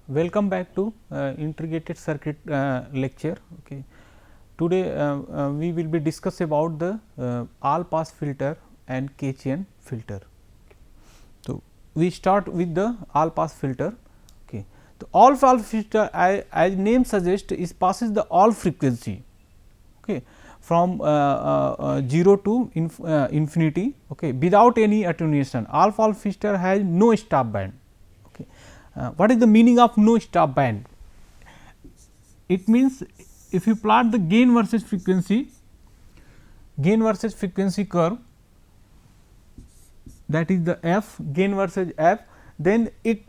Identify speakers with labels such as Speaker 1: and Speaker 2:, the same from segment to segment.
Speaker 1: welcome back to integrated circuit lecture. Okay. Today, we will be discuss about the all pass filter and K-chain filter. So, we start with the all pass filter. Okay. The all pass filter, as name suggests, is passes the all frequency, okay, from 0 to infinity, okay, without any attenuation. All pass filter has no stop band. Okay. What is the meaning of no stop band? It means if you plot the gain versus frequency curve, that is the f gain versus f, then it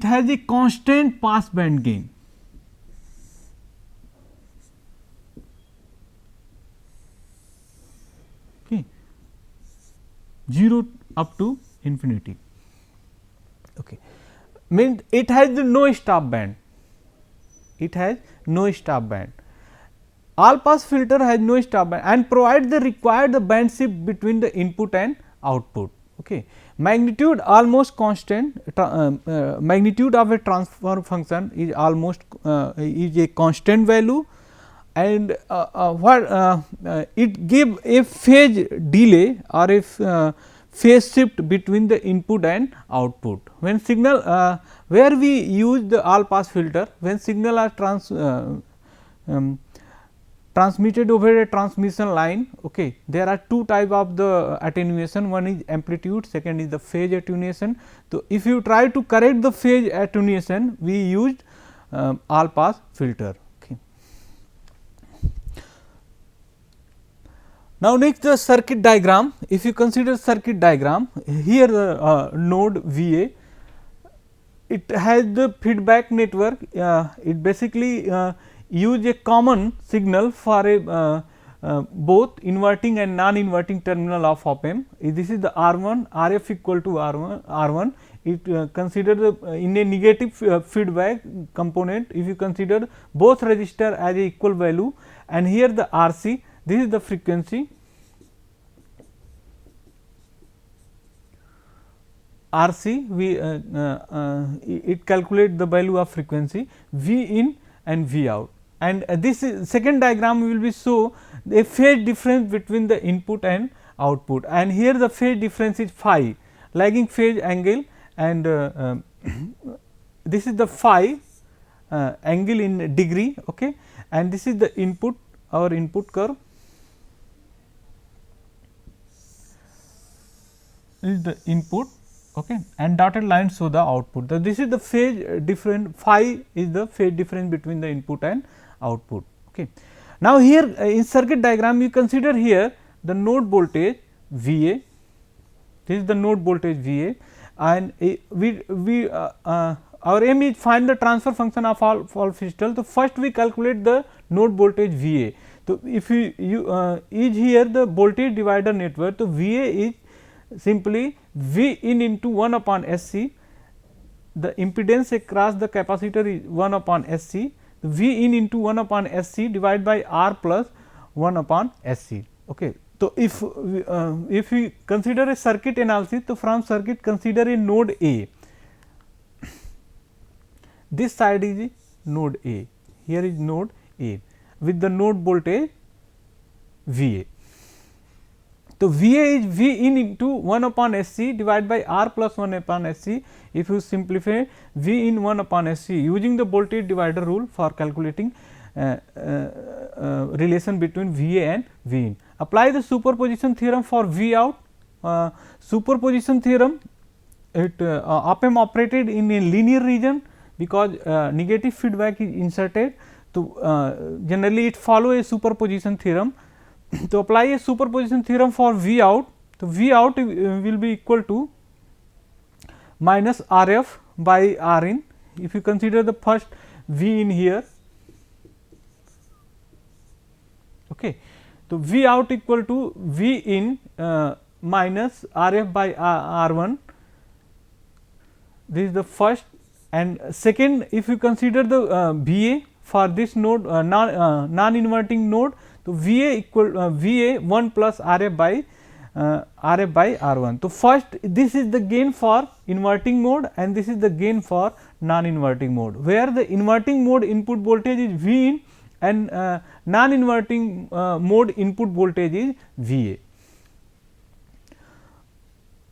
Speaker 1: has a constant pass band gain. Okay. 0 up to infinity. Okay. Means it has no stop band. It has no stop band. All pass filter has no stop band and provide the required band shift between the input and output. Okay. Magnitude almost constant. Magnitude of a transfer function is almost is a constant value, and it give a phase delay or a phase shift between the input and output. When signal where we use the all pass filter, when signal are transmitted over a transmission line, okay, there are two type of the attenuation, one is amplitude, second is the phase attenuation. So, if you try to correct the phase attenuation, we used all pass filter. Okay. Now, next the circuit diagram. If you consider circuit diagram, here the node V A, it has the feedback network. It basically use a common signal for a both inverting and non-inverting terminal of op-amp. This is the R1, RF equal to R1. It consider the in a negative feedback component. If you consider both resistor as a equal value, and here the RC, this is the frequency. RC, we it calculate the value of frequency V in and V out, and this is second diagram will be show a phase difference between the input and output, and here the phase difference is phi, lagging phase angle, and this is the phi angle in degree, okay, and this is the input, our input curve. This is the input, okay, and dotted line show the output. So, this is the phase difference, phi is the phase difference between the input and output. Okay. Now, here in circuit diagram you consider here the node voltage V A, this is the node voltage V A, and we our aim is find the transfer function of all filter. So, first we calculate the node voltage V A. So, if you is here the voltage divider network, so V A is simply V in into 1 upon S C, the impedance across the capacitor is 1 upon S C, V in into 1 upon S C divided by R plus 1 upon S C. Okay. So, if we consider a circuit analysis, so from circuit consider a node A, this side is node A, here is node A with the node voltage V A. So, V A is V in into 1 upon S C divided by R plus 1 upon S C. If you simplify V in 1 upon S C using the voltage divider rule for calculating relation between V A and V in. Apply the superposition theorem for V out. Superposition theorem, it op-amp operated in a linear region because negative feedback is inserted. So, generally it follow a superposition theorem. To apply a superposition theorem for V out, so V out will be equal to minus R f by R in. If you consider the first V in here, okay, so V out equal to V in minus R f by R 1. This is the first, and second, if you consider the V A for this node non inverting node. So, V A equal V A 1 plus R f by Rf by R1. So, first this is the gain for inverting mode and this is the gain for non-inverting mode, where the inverting mode input voltage is V in and non-inverting mode input voltage is V A.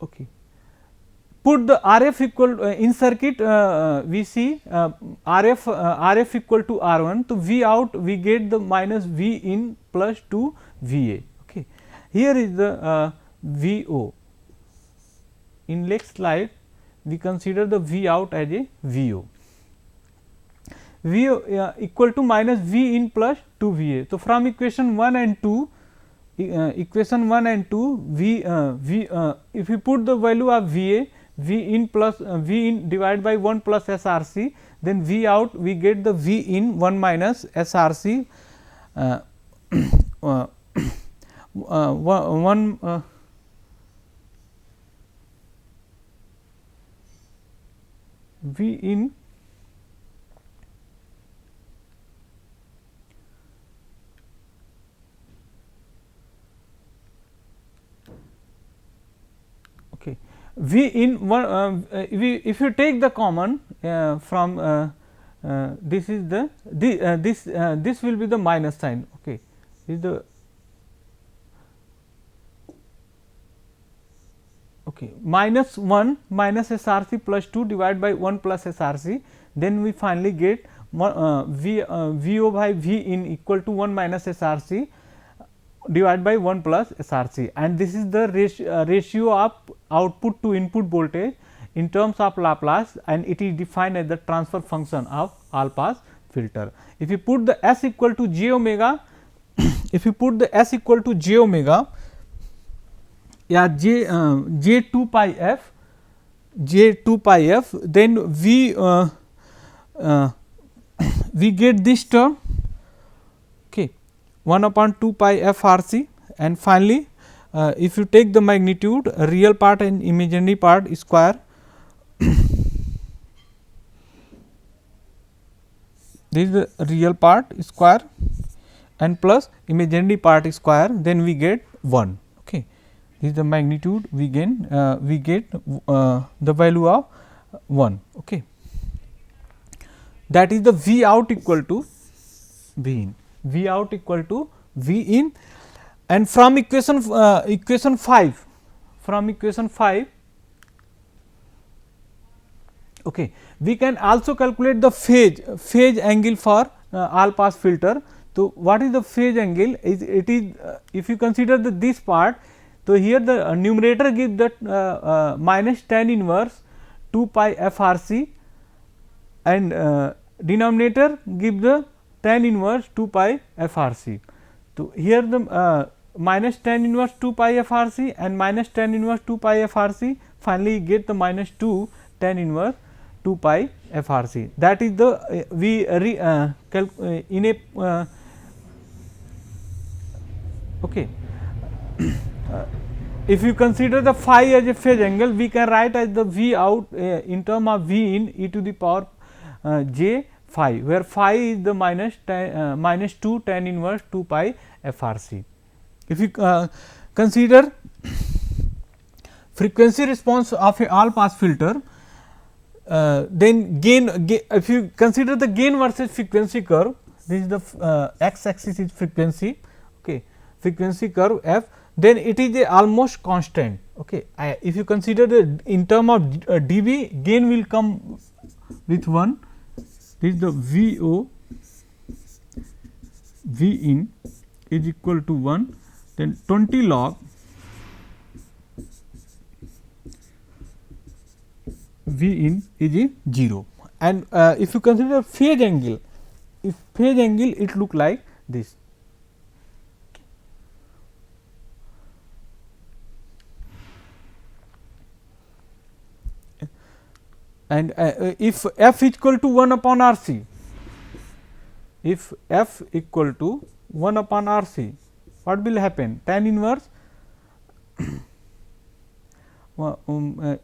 Speaker 1: Okay. Put the Rf equal in circuit we see Rf equal to R1. So, V out we get the minus V in plus 2 V A. Okay. Here is the VO. In next slide we consider the V out as a VO. VO equal to minus V in plus 2 VA. So, from equation 1 and 2 equation 1 and 2 if we put the value of VA, V in plus V in divided by 1 plus SRC, then V out we get the V in 1 minus SRC 1 V in okay. V in 1 if you take the common from this is the this will be the minus sign. Okay. This is the okay, minus 1 minus SRC plus 2 divided by 1 plus SRC, then we finally get VO by V in equal to 1 minus SRC divided by 1 plus SRC, and this is the ratio of output to input voltage in terms of Laplace, and it is defined as the transfer function of all pass filter. If you put the S equal to j omega if you put the S equal to j omega j 2 pi f then we get this term, okay, 1 upon 2 pi f r c, and finally if you take the magnitude real part and imaginary part square this is the real part square and plus imaginary part square, then we get 1. Okay. This is the magnitude we gain we get the value of 1. Okay. That is the V out equal to V in, V out equal to V in, and from equation 5 okay, we can also calculate the phase angle for all pass filter. So, what is the phase angle? It is if you consider this part. So, here the numerator gives that minus tan inverse 2 pi f r c, and denominator gives the tan inverse 2 pi f r c. So, here the minus tan inverse 2 pi f r c and minus tan inverse 2 pi f r c, finally get the minus 2 tan inverse 2 pi f r c. That is the we in a okay. If you consider the phi as a phase angle, we can write as the V out in term of V in e to the power j phi, where phi is the minus 2 tan inverse 2 pi f r c. If you consider frequency response of a all pass filter, then gain if you consider the gain versus frequency curve, this is the x axis is frequency, okay, frequency curve f, then it is a almost constant. Okay. If you consider the in term of dB, gain will come with 1, this is the VO V in is equal to 1, then 20 log V in is 0, and if you consider phase angle, if phase angle it look like this. And if f equal to 1 upon R c, if f equal to 1 upon R c, what will happen? Tan inverse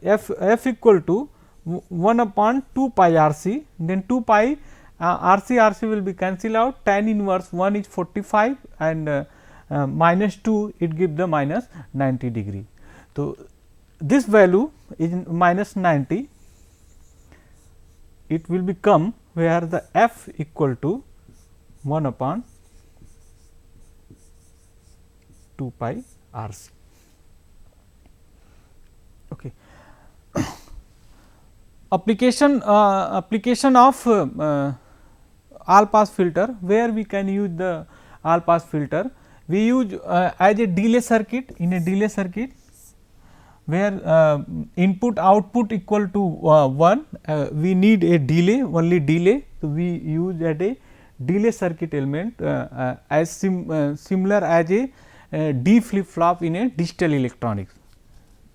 Speaker 1: f equal to 1 upon 2 pi R c, then 2 pi R c will be cancelled out, tan inverse 1 is 45 and minus 2, it gives the minus 90 degree. So, this value is minus 90, it will become where the f equal to 1 upon 2 pi r c. Okay. Application of all pass filter, where we can use the all pass filter. We use as a delay circuit, in a delay circuit where input output equal to 1, we need a delay, only delay. So, we use at a delay circuit element as similar as a D flip flop in a digital electronics.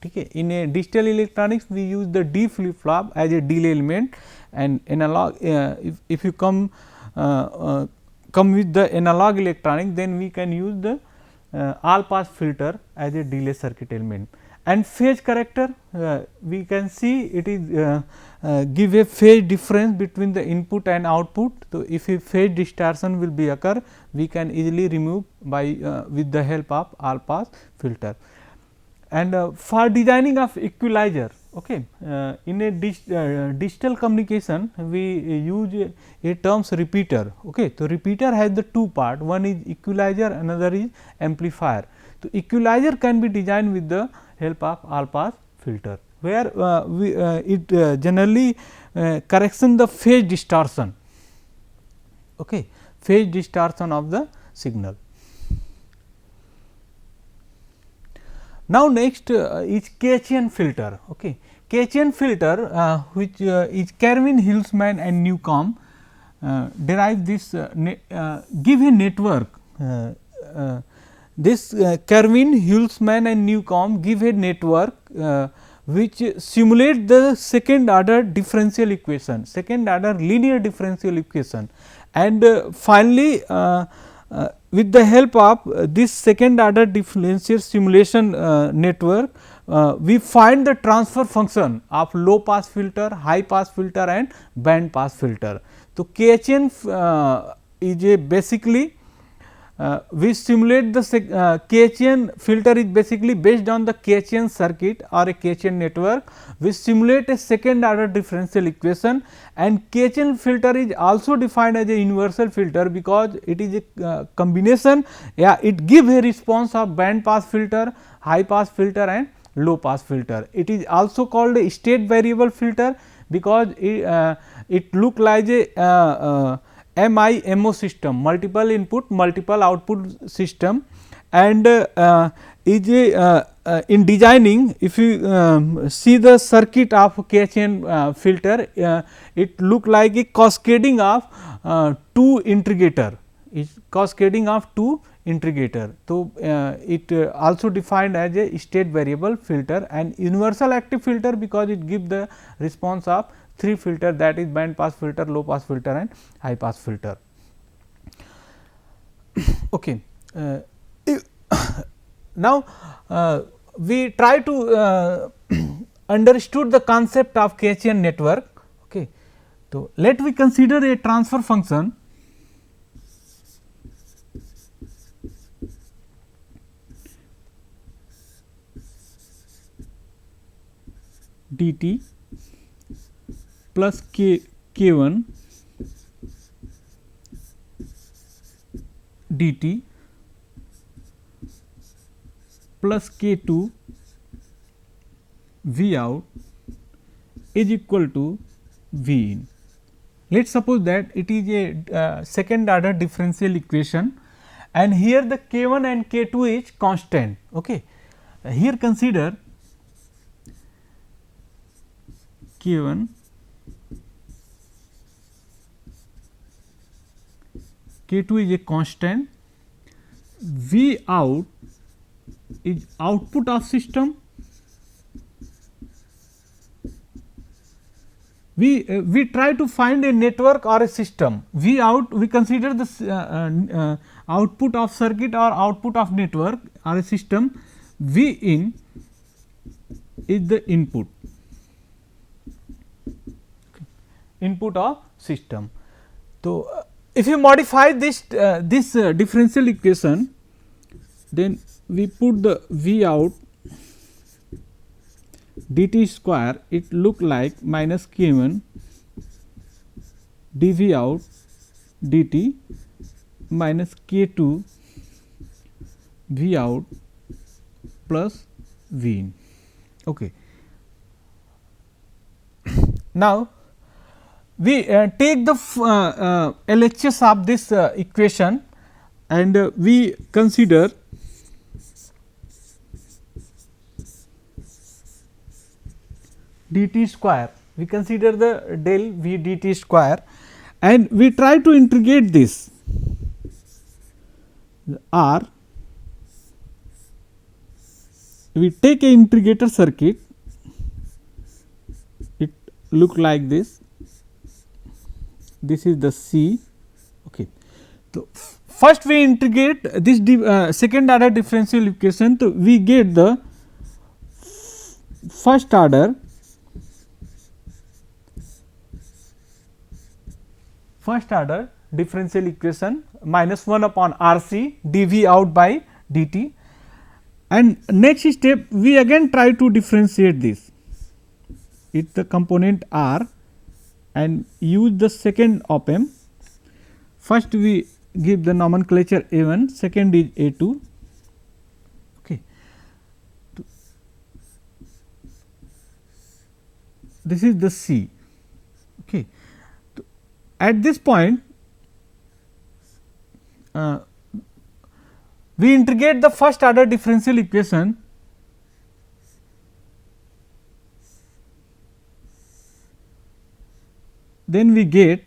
Speaker 1: Okay. In a digital electronics, we use the D flip flop as a delay element, and analog if you come with the analog electronic, then we can use the all pass filter as a delay circuit element. And phase corrector, we can see it is give a phase difference between the input and output. So, if a phase distortion will be occur, we can easily remove by with the help of all pass filter. And for designing of equalizer, okay, in a digital communication, we use a terms repeater. Okay. So, repeater has the two part, one is equalizer, another is amplifier. So, equalizer can be designed with the help of all pass filter, where it generally correction the phase distortion, okay, phase distortion of the signal. Now, next is K-chain filter. Okay. K-chain filter which is Kervin-Huelsmann and Newcomb derive this give a network. This Kervin-Huelsmann and Newcomb give a network which simulate the second order differential equation, second order linear differential equation, and finally, with the help of this second order differential simulation network, we find the transfer function of low pass filter, high pass filter and band pass filter. So, K-chain is a basically we simulate the K-chain filter is basically based on the K-chain circuit or a K-chain network. We simulate a second order differential equation, and K-chain filter is also defined as a universal filter, because it is a combination, it gives a response of band pass filter, high pass filter and low pass filter. It is also called a state variable filter, because it look like a MIMO system, multiple input multiple output system, and is a in designing, if you see the circuit of K-chain filter, it look like a cascading of two integrator, is cascading of two integrator. So, it also defined as a state variable filter and universal active filter, because it give the response of three filter, that is band pass filter, low pass filter and high pass filter. Okay. Now, we try to understood the concept of K-chain network. Okay. So, let we consider a transfer function dt plus k1 dt plus k2 V out is equal to V in. Let us suppose that it is a second order differential equation, and here the k1 and k2 is constant. Okay. Here consider k1 k2 is a constant, V out is output of system, we try to find a network or a system. V out, we consider the output of circuit or output of network or a system. V in is the input, input of system. So, if you modify this differential equation, then we put the V out dt square, it look like minus k1 dV out dt minus k2 V out plus V in. Okay. Now, we take the LHS of this equation and we consider dt square, we consider the del V dt square and we try to integrate this R, we take a integrator circuit, it look like this, this is the C. Okay. So, first we integrate this second order differential equation, so we get the first order differential equation minus 1 upon R C dV out by dt, and next step we again try to differentiate this, it the component R and use the second op-amp. First we give the nomenclature A1, second is A2. Okay. This is the C. Okay. At this point, we integrate the first order differential equation, then we get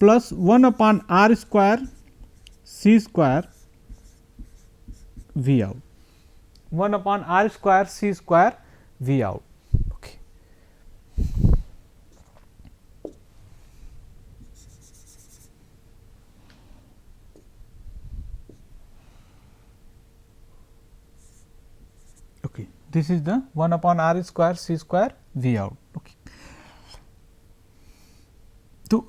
Speaker 1: plus 1 upon R square C square V out, 1 upon R square C square V out. Okay. Okay. This is the 1 upon R square C square V out. Okay. So,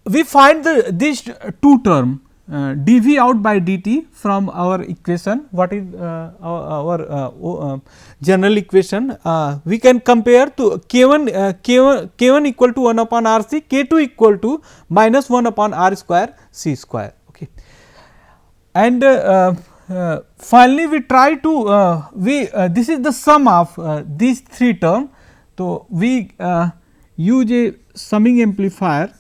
Speaker 1: we find these two term dV out by dt from our equation, what is our general equation, we can compare to k1 equal to 1 upon R C, k2 equal to minus 1 upon R square C square. Okay. And finally, we try to this is the sum of these three term. So, we use a summing amplifier,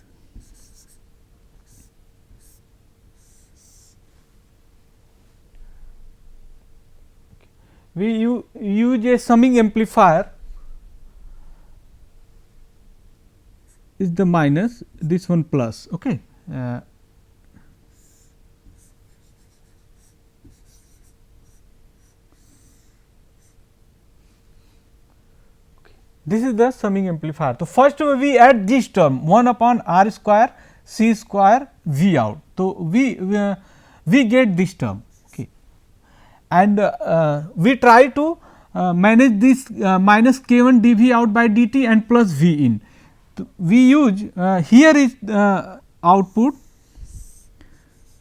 Speaker 1: we use a summing amplifier is the minus, this one plus. Okay. This is the summing amplifier. So, first we add this term 1 upon R square C square V out. So, we get this term, okay. And we try to manage this minus k1 dV out by dt and plus V in. So, we use here is output.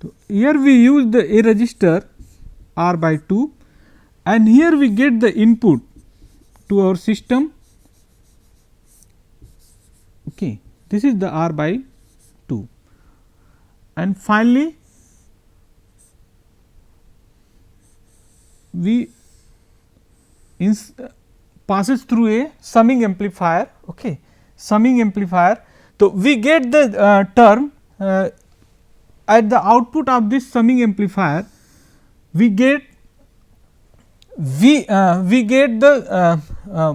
Speaker 1: So, here we use the A resistor R by 2 and here we get the input to our system. Okay. This is the R by 2 and finally, we passes through a summing amplifier. Okay. Summing amplifier. So, we get the term at the output of this summing amplifier, we get we get the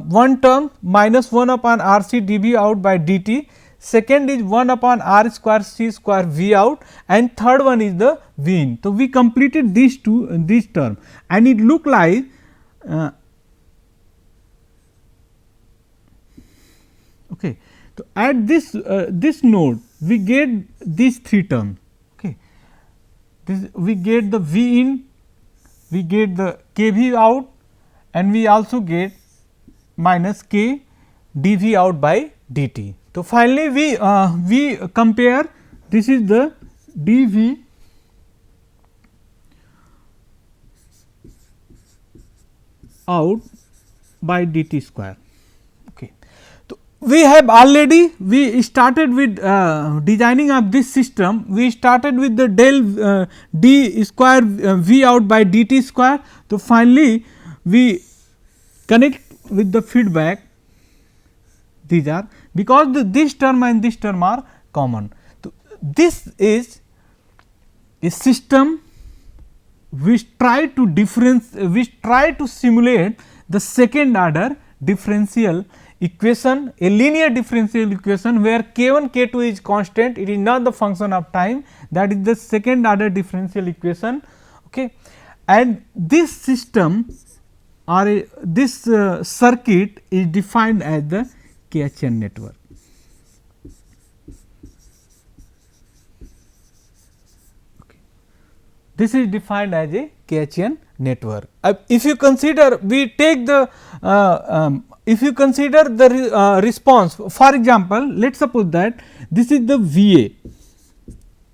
Speaker 1: one term minus 1 upon R C dV out by dt, second is 1 upon R square C square V out and third one is the V in. So, we completed these two this term and it look like okay. So, at this node we get these three terms, okay. This we get the V in, we get the k V out and we also get minus k dV out by dt. So, finally, we compare, this is the dV out by dt square. Okay. So, we have already we started with designing of this system. We started with the del d square v out by dt square. So, finally, we connect with the feedback, these are because this term and this term are common. So, this is a system which try to simulate the second order differential equation, a linear differential equation where k1 k2 is constant, it is not the function of time, that is the second order differential equation. Okay. And this system or this circuit is defined as the Katian network. Okay. This is defined as a Katian network. If you consider, we take the if you consider the response, for example, let us suppose that this is the V A.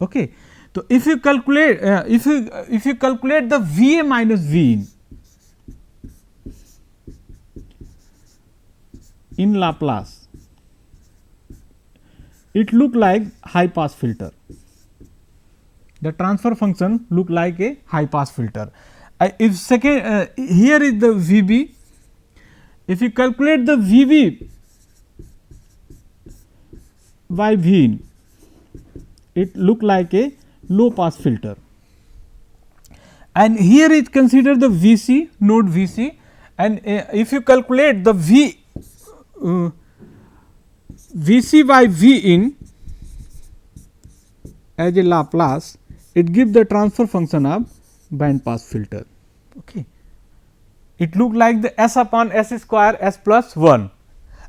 Speaker 1: Okay. So, if you calculate if you calculate the V A minus V in Laplace, it look like high pass filter. The transfer function look like a high pass filter. If second here is the V B, if you calculate the V B by V in, it look like a low pass filter. And here is consider the V C, node V C, and if you calculate the V C by V in as a Laplace, it gives the transfer function of band pass filter. Okay. It look like the S upon S square S plus 1,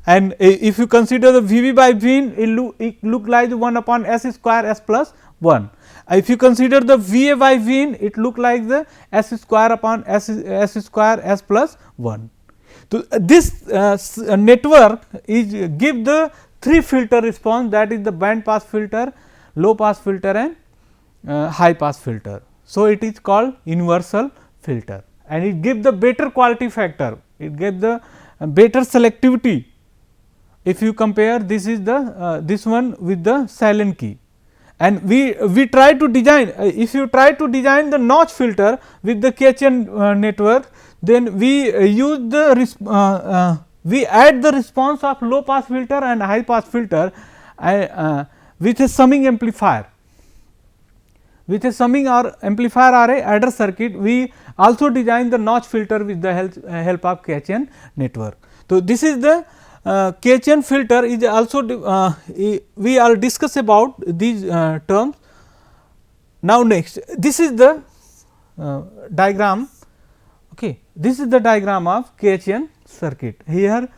Speaker 1: and if you consider the V B by V in, it look like 1 upon S square S plus 1. If you consider the V A by V in, it look like the S square upon S square S plus 1. So, this network is give the 3 filter response, that is the band pass filter, low pass filter and high pass filter. So, it is called universal filter, and it gives the better quality factor, it gives the better selectivity. If you compare, this is the this one with the silent key, and we try to design, if you try to design the notch filter with the Katian network, then we use the we add the response of low pass filter and high pass filter with a summing amplifier. With a summing or amplifier or a adder circuit, we also design the notch filter with the help of Katian network. So, this is the Katian filter is also we will discuss about these terms. Now, next, this is the diagram. Okay. This is the diagram of Katian circuit. Here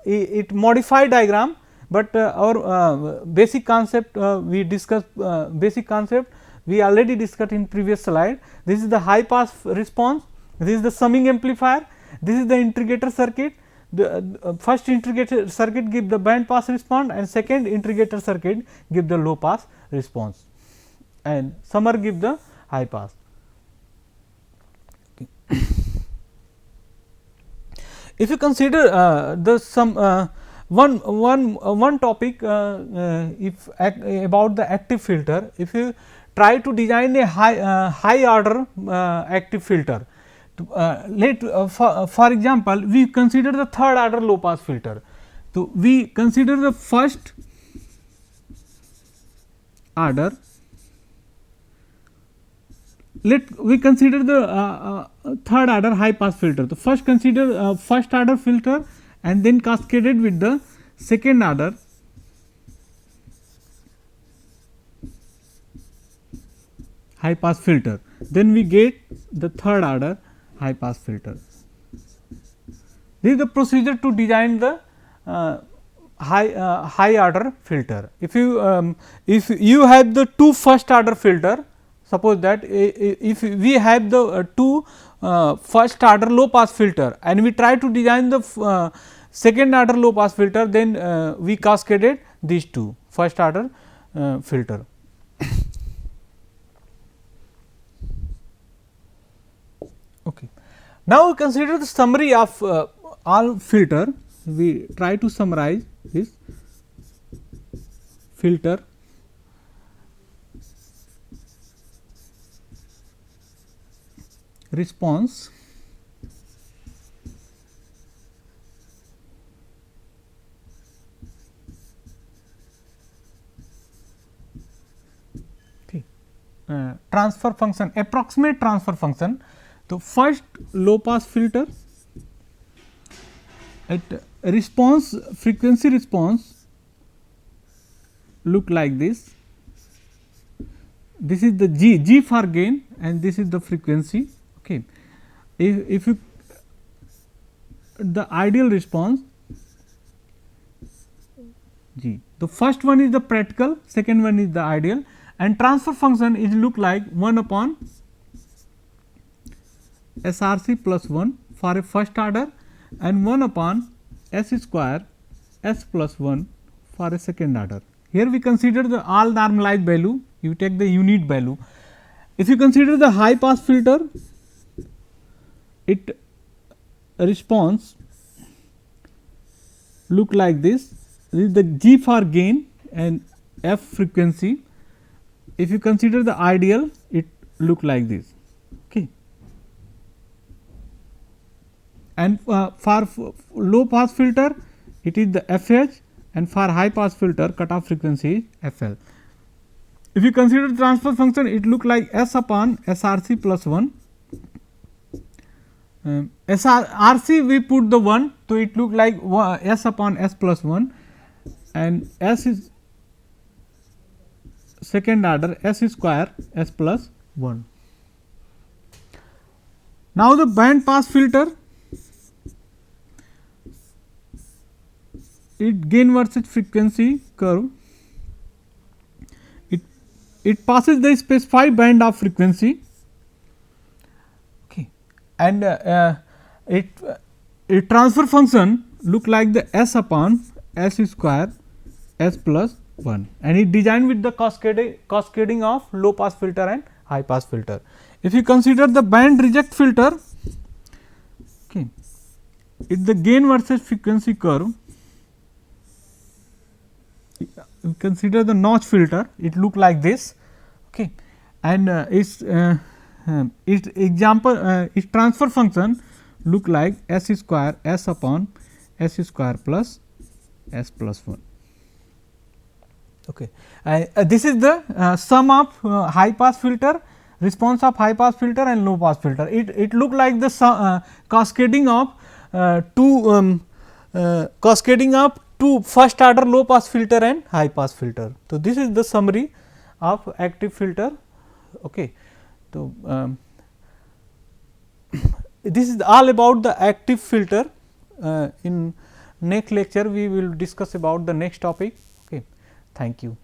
Speaker 1: it modified diagram, but our basic concept we discussed, basic concept we already discussed in previous slide. This is the high pass response, this is the summing amplifier, this is the integrator circuit. The first integrator circuit give the band pass response, and second integrator circuit give the low pass response, and summer give the high pass. Okay. If you consider the some one topic if about the active filter, if you try to design a high order active filter, for example, we consider the third order low pass filter. So, we consider the first order, we consider the third order high pass filter. So, first consider first order filter and then cascaded with the second order high pass filter, then we get the third order high pass filter. This is the procedure to design the high order filter. If you have the 2 first order filter, suppose that if we have the 2 first order low pass filter and we try to design the second order low pass filter, then we cascaded these 2 first order filter. Okay. Now, we consider the summary of all filter. We try to summarize this filter response transfer function, approximate transfer function. So, first low pass filter at response frequency response look like this. This is the G for gain and this is the frequency. Okay. If you the ideal response G, the first one is the practical, second one is the ideal, and transfer function is look like 1 upon SRC plus 1 for a first order and 1 upon S square S plus 1 for a second order. Here we consider the all normalized value, you take the unit value. If you consider the high pass filter, it response look like this. This is the G for gain and F frequency. If you consider the ideal, it look like this. Okay. And for low pass filter, it is the FH, and for high pass filter, cutoff frequency is FL. If you consider the transfer function, it look like S upon SRC plus 1. SRC we put the 1, so it look like S upon S plus 1, and S is second order S square S plus 1. Now, the band pass filter, it gain versus frequency curve, it passes the specified band of frequency, okay, and it transfer function look like the S upon S square S plus 1, and it designed with the cascading of low pass filter and high pass filter. If you consider the band reject filter, okay, it the gain versus frequency curve. We consider the notch filter, it look like this, okay, and its example its transfer function look like S square S upon S square plus S plus 1. Okay. This is the sum of high pass filter, response of high pass filter and low pass filter. It look like the cascading of two first order low pass filter and high pass filter. So, this is the summary of active filter. Okay. So, this is all about the active filter. In next lecture we will discuss about the next topic. Okay. Thank you.